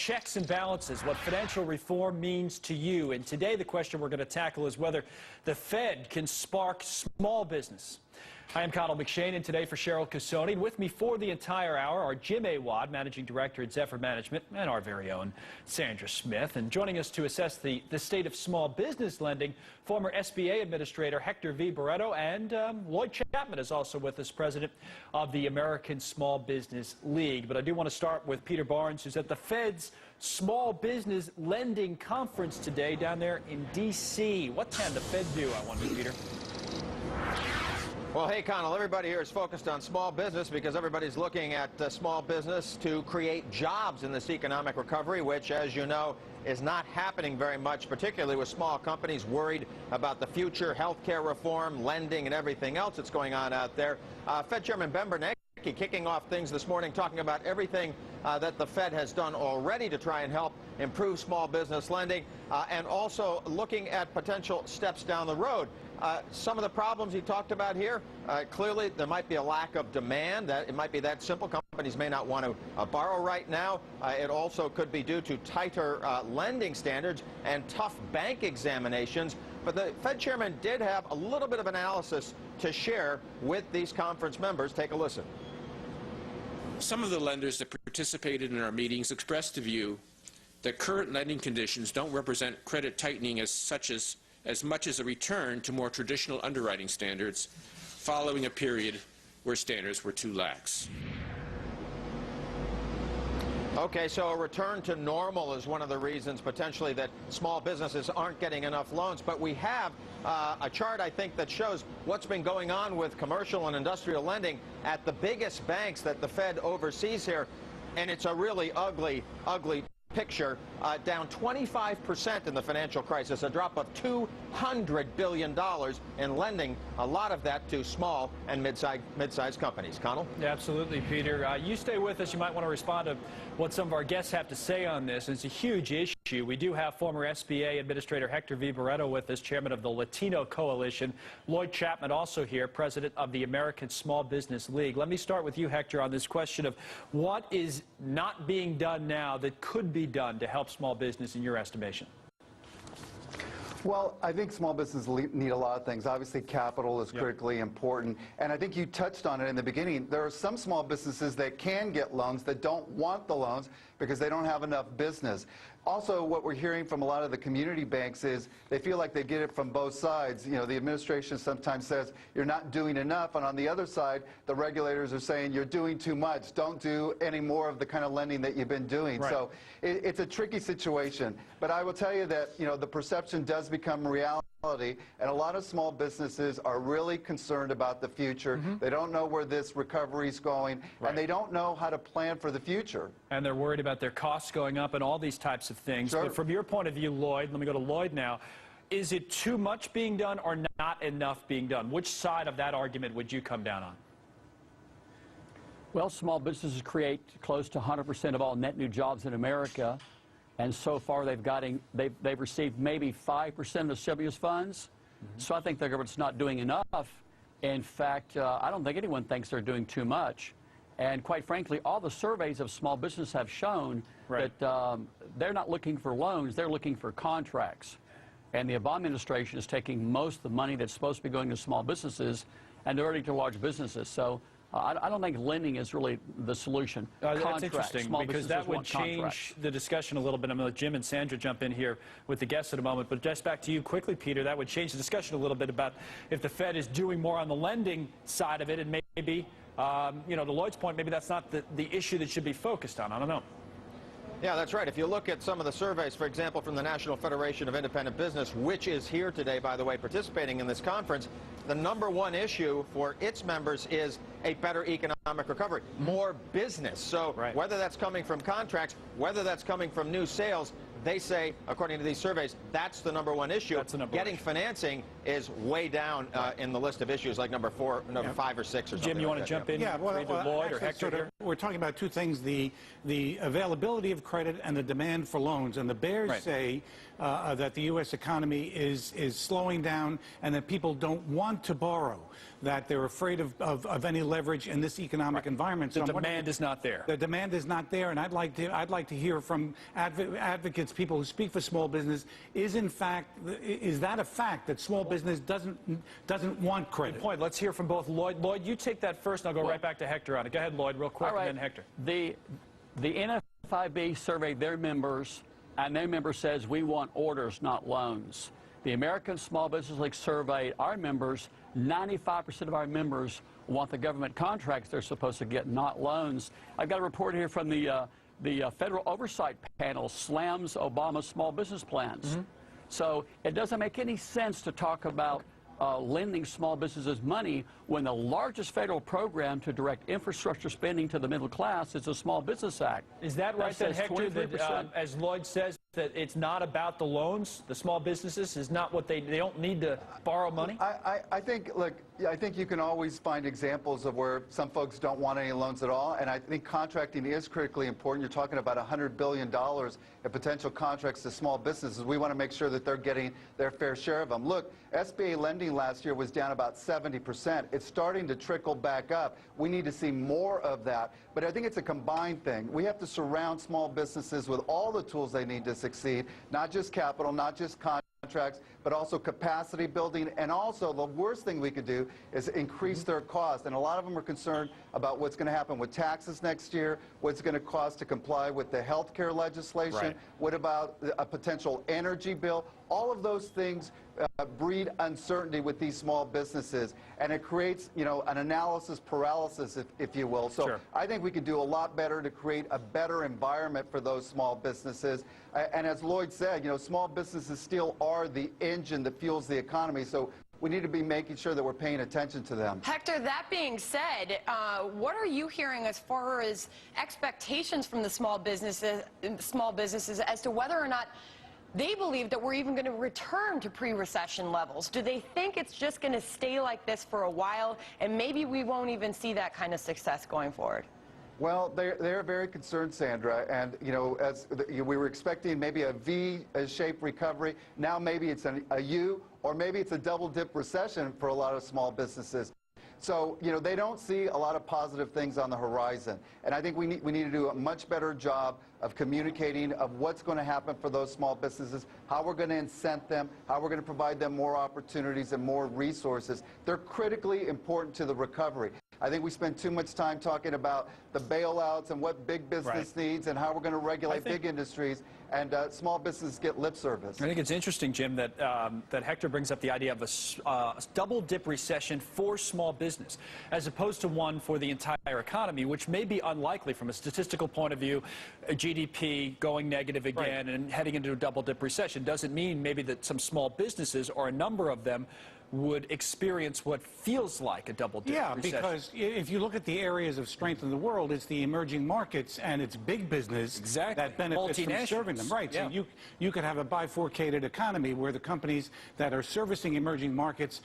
checks and balances, what financial reform means to you. And today the question we're going to tackle is whether the Fed can spark small business. I am Connell McShane, and today for Cheryl Casoni. With me for the entire hour are Jim Awad, Managing Director at Zephyr Management, and our very own Sandra Smith. And joining us to assess the state of small business lending, former SBA Administrator Hector V. Barreto, and Lloyd Chapman is also with us, President of the American Small Business League. But I do want to start with Peter Barnes, who's at the Fed's Small Business Lending Conference today down there in D.C. What can the Fed do, I wonder, Peter? Well, hey, Connell, everybody here is focused on small business because everybody's looking at small business to create jobs in this economic recovery, which, as you know, is not happening very much, particularly with small companies worried about the future, healthcare reform, lending, and everything else that's going on out there. Fed Chairman Ben Bernanke kicking off things this morning, talking about everything that the Fed has done already to try and help improve small business lending, and also looking at potential steps down the road. Some of the problems he talked about here, clearly there might be a lack of demand. It might be that simple. Companies may not want to borrow right now. It also could be due to tighter lending standards and tough bank examinations. But the Fed chairman did have a little bit of analysis to share with these conference members. Take a listen. Some of the lenders that participated in our meetings expressed the view that current lending conditions don't represent credit tightening as much as a return to more traditional underwriting standards following a period where standards were too lax. Okay, so a return to normal is one of the reasons potentially that small businesses aren't getting enough loans. But we have a chart, I think, that shows what's been going on with commercial and industrial lending at the biggest banks that the Fed oversees here. And it's a really ugly picture, down 25% in the financial crisis, a drop of $200 billion in lending, a lot of that to small and mid-sized companies. Connell? Yeah, absolutely, Peter. You stay with us. You might want to respond to what some of our guests have to say on this. It's a huge issue. We do have former SBA Administrator Hector V. Barreto with us, Chairman of the Latino Coalition. Lloyd Chapman also here, President of the American Small Business League. Let me start with you, Hector, on this question of what is not being done now that could be done to help small business in your estimation? Well, I think small businesses need a lot of things. Obviously, capital is critically important. And I think you touched on it in the beginning. There are some small businesses that can get loans that don't want the loans because they don't have enough business. Also, what we're hearing from a lot of the community banks is they feel like they get it from both sides. You know, the administration sometimes says you're not doing enough, and on the other side, the regulators are saying you're doing too much. Don't do any more of the kind of lending that you've been doing. Right. So it's a tricky situation. But I will tell you that, you know, the perception does become reality. And a lot of small businesses are really concerned about the future. They don't know where this recovery is going, and they don't know how to plan for the future. And they're worried about their costs going up and all these types of things. Sure. But from your point of view, Lloyd, let me go to Lloyd now. Is it too much being done or not enough being done? Which side of that argument would you come down on? Well, small businesses create close to 100% of all net new jobs in America. And so far, they've received maybe 5% of stimulus funds. So I think the government's not doing enough. In fact, I don't think anyone thinks they're doing too much. And quite frankly, all the surveys of small business have shown that they're not looking for loans, they're looking for contracts. And the Obama administration is taking most of the money that's supposed to be going to small businesses and directing to large businesses. So I don't think lending is really the solution. That's interesting, because that would change the discussion a little bit. I'm going to let Jim and Sandra jump in here with the guests in a moment. But just back to you quickly, Peter, that would change the discussion a little bit about if the Fed is doing more on the lending side of it, and maybe, you know, to Lloyd's point, maybe that's not the issue that should be focused on. I don't know. Yeah, that's right. If you look at some of the surveys, for example, from the National Federation of Independent Business, which is here today, by the way, participating in this conference, the #1 issue for its members is a better economic recovery, more business. So whether that's coming from contracts, whether that's coming from new sales, they say, according to these surveys, that's the #1 issue. Getting financing is way down in the list of issues, like number 5 or 6 or something. Jim, you want to jump in? Yeah, well, either Lloyd or Hector sort of we're talking about two things, the availability of credit and the demand for loans. And the bears say that the U.S. economy is slowing down and that people don't want to borrow, that they're afraid of any leverage in this economic environment. So the demand is not there. The demand is not there, and I'd like to hear from advocates, people who speak for small business. Is that a fact that small business doesn't want credit? Good point. Let's hear from both Lloyd. Lloyd, you take that first, and I'll go right back to Hector on it. Go ahead, Lloyd, real quick, and then Hector. The NFIB surveyed their members, and their member says we want orders, not loans. The American Small Business League surveyed our members. 95% of our members want the government contracts they're supposed to get, not loans. I've got a report here from the Federal Oversight Panel slams Obama's small business plans. So it doesn't make any sense to talk about lending small businesses money when the largest federal program to direct infrastructure spending to the middle class is the Small Business Act. Is that right, then, Hector, that, as Lloyd says, that it's not about the loans, the small businesses is not what they don't need to borrow money? I think, look, I think you can always find examples of where some folks don't want any loans at all, and I think contracting is critically important. You're talking about $100 billion in potential contracts to small businesses. We want to make sure that they're getting their fair share of them. Look, SBA lending last year was down about 70%. It's starting to trickle back up. We need to see more of that, but I think it's a combined thing. We have to surround small businesses with all the tools they need to succeed, not just capital, not just contracts, but also capacity building. And also, the worst thing we could do is increase their cost. And a lot of them are concerned about what's going to happen with taxes next year, what's going to cost to comply with the health care legislation, what about a potential energy bill. All of those things breed uncertainty with these small businesses, and it creates, you know, an analysis paralysis, if you will. So I think we could do a lot better to create a better environment for those small businesses. And as Lloyd said, you know, small businesses still are the engine that fuels the economy. So we need to be making sure that we're paying attention to them. Hector, that being said, what are you hearing as far as expectations from the small businesses as to whether or not they believe that we're even going to return to pre-recession levels? Do they think it's just going to stay like this for a while, and maybe we won't even see that kind of success going forward? Well, they're very concerned, Sandra, and you know, we were expecting maybe a V-shaped recovery. Now maybe it's a U, or maybe it's a double-dip recession for a lot of small businesses. So, you know, they don't see a lot of positive things on the horizon. And I think we need to do a much better job of communicating of what's going to happen for those small businesses, how we're going to incent them, how we're going to provide them more opportunities and more resources. They're critically important to the recovery. I think we spend too much time talking about the bailouts and what big business needs and how we're going to regulate big industries, and small businesses get lip service. I think it's interesting, Jim, that that Hector brings up the idea of a double-dip recession for small business, as opposed to one for the entire economy, which may be unlikely from a statistical point of view. GDP going negative again and heading into a double-dip recession doesn't mean maybe that some small businesses, or a number of them, would experience what feels like a double-dip recession. Because if you look at the areas of strength in the world, it's the emerging markets and it's big business that benefits from serving them. Right. So you could have a bifurcated economy where the companies that are servicing emerging markets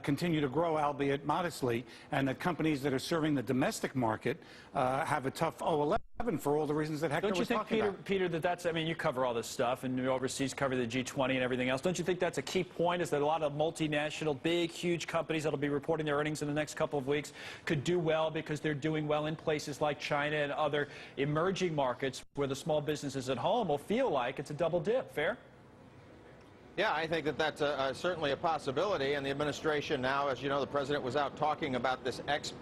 continue to grow, albeit modestly, and the companies that are serving the domestic market have a tough 011 for all the reasons that Hector was talking about. Don't you think, Peter, that that's, I mean, you cover all this stuff, and you overseas cover the G20 and everything else. Don't you think that's a key point, is that a lot of multinational, big, huge companies that will be reporting their earnings in the next couple of weeks could do well because they're doing well in places like China and other emerging markets where the small businesses at home will feel like it's a double dip? Fair? Yeah, I think that that's certainly a possibility, and the administration now, as you know, the president was out talking about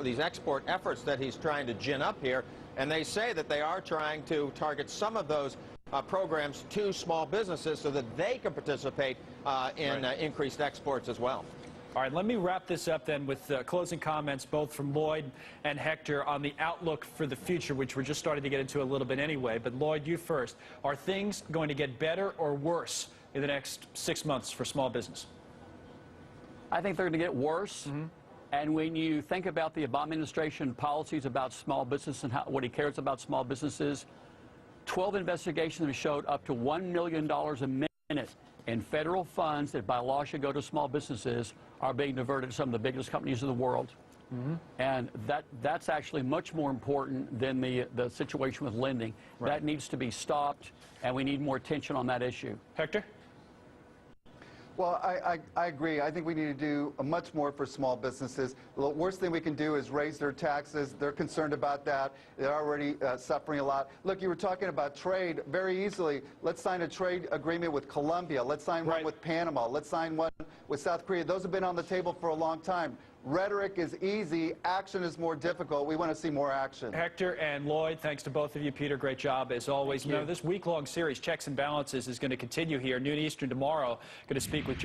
these export efforts that he's trying to gin up here, and they say that they are trying to target some of those programs to small businesses so that they can participate in increased exports as well. All right, let me wrap this up then with closing comments both from Lloyd and Hector on the outlook for the future, which we're just starting to get into a little bit anyway. But Lloyd, you first. Are things going to get better or worse in the next 6 months for small business? I think they're going to get worse. And when you think about the Obama administration policies about small business and what he cares about small businesses, 12 investigations have showed up to $1 million a minute in federal funds that by law should go to small businesses are being diverted to some of the biggest companies in the world. And that's actually much more important than the situation with lending. Right. That needs to be stopped, and we need more attention on that issue. Hector? Well, I agree. I think we need to do much more for small businesses. The worst thing we can do is raise their taxes. They're concerned about that. They're already suffering a lot. Look, you were talking about trade very easily. Let's sign a trade agreement with Colombia. Let's sign one with Panama. Let's sign one with South Korea. Those have been on the table for a long time. Rhetoric is easy. Action is more difficult. We want to see more action. Hector and Lloyd, thanks to both of you. Peter, great job as always. You know, this week-long series, Checks and Balances, is going to continue here, noon Eastern tomorrow. Going to speak with